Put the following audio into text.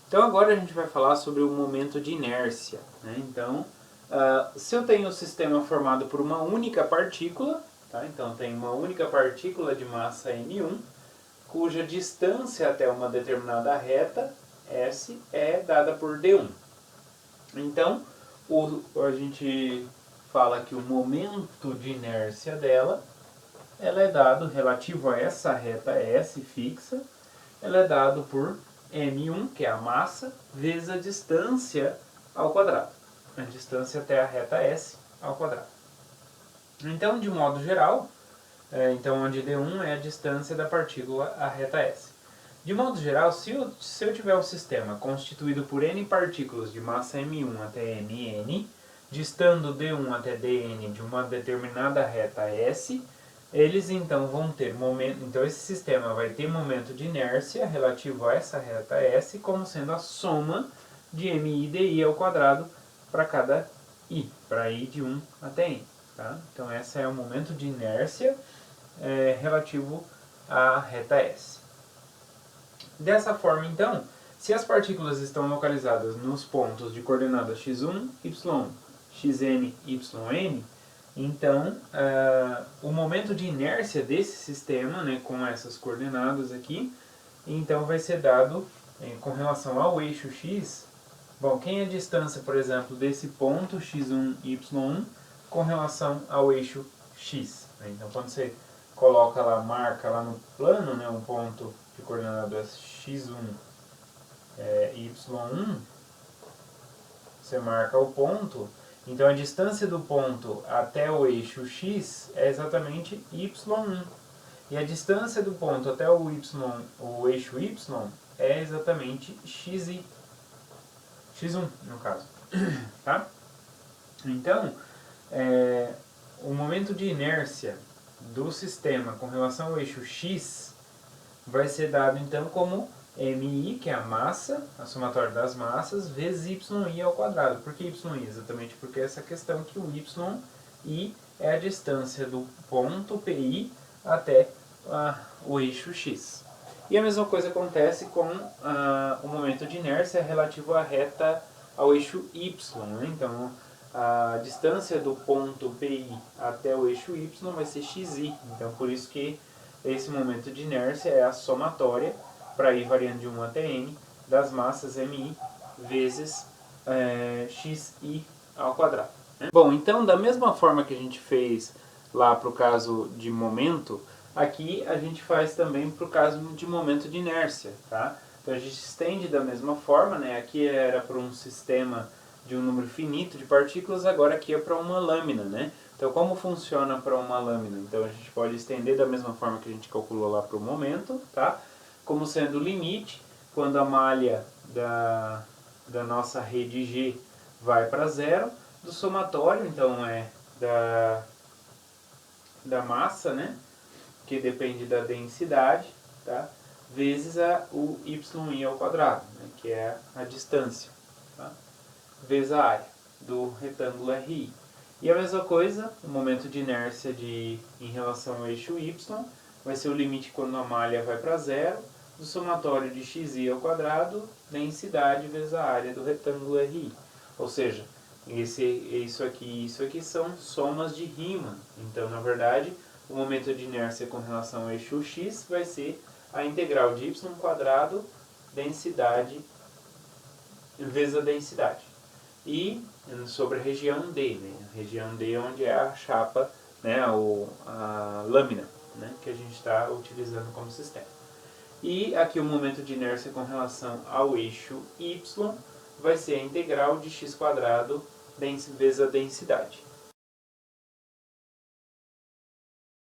Então agora a gente vai falar sobre o momento de inércia, né? Então, se eu tenho o sistema formado por uma única partícula, tá? Então tem uma única partícula de massa m1, cuja distância até uma determinada reta, S, é dada por d1. Então, a gente fala que o momento de inércia dela, ela é dado relativo a essa reta S fixa, ela é dado por m1, que é a massa, vezes a distância ao quadrado. A distância até a reta S ao quadrado. Então, de modo geral, então onde d1 é a distância da partícula à reta S. De modo geral, se eu tiver um sistema constituído por n partículas de massa m1 até mn, distando d1 até dn de uma determinada reta S, eles então vão ter momento, então esse sistema vai ter momento de inércia relativo a essa reta S como sendo a soma de mi di ao quadrado para cada i, para i de 1 até n. Tá? Então esse é o momento de inércia relativo à reta S. Dessa forma, então, se as partículas estão localizadas nos pontos de coordenadas x1, y1, xn, yn, então o momento de inércia desse sistema, né, com essas coordenadas aqui, então vai ser dado com relação ao eixo x. Bom, quem é a distância, por exemplo, desse ponto x1, y1 com relação ao eixo x? Né? Então, quando você coloca lá, marca lá no plano, né, um ponto de coordenadas x1, y1, você marca o ponto, então a distância do ponto até o eixo x é exatamente y1. E a distância do ponto até o eixo y é exatamente xi. x1 no caso. Tá? Então, o momento de inércia do sistema com relação ao eixo x vai ser dado então como mi, que é a massa, a somatória das massas, vezes yi ao quadrado. Por que yi? Exatamente porque essa questão que o yi é a distância do ponto pi até o eixo x. E a mesma coisa acontece com o momento de inércia relativo à reta ao eixo y. Né? Então, a distância do ponto pi até o eixo y vai ser xi. Então, por isso que esse momento de inércia é a somatória, para ir variando de 1 até n, das massas mi vezes xi ao quadrado. Né? Bom, então, da mesma forma que a gente fez lá para o caso de momento, aqui a gente faz também para o caso de momento de inércia. Tá? Então, a gente estende da mesma forma, né? Aqui era para um sistema de um número finito de partículas, agora aqui é para uma lâmina, né? Então, como funciona para uma lâmina? Então, a gente pode estender da mesma forma que a gente calculou lá para o momento, tá? Como sendo o limite, quando a malha da nossa rede G vai para zero, do somatório, então da massa, né? Que depende da densidade, tá? Vezes o yi ao quadrado, né? Que é a distância, tá? Vezes a área do retângulo RI. E a mesma coisa, o momento de inércia em relação ao eixo y vai ser o limite quando a malha vai para zero, do somatório de xi ao quadrado, densidade vezes a área do retângulo RI. Ou seja, isso aqui e isso aqui são somas de Riemann. Então, na verdade, o momento de inércia com relação ao eixo x vai ser a integral de y² densidade vezes a densidade. E sobre a região D, né? A região D onde é a chapa, né? A lâmina, né? Que a gente está utilizando como sistema. E aqui o momento de inércia com relação ao eixo y vai ser a integral de x² vezes a densidade.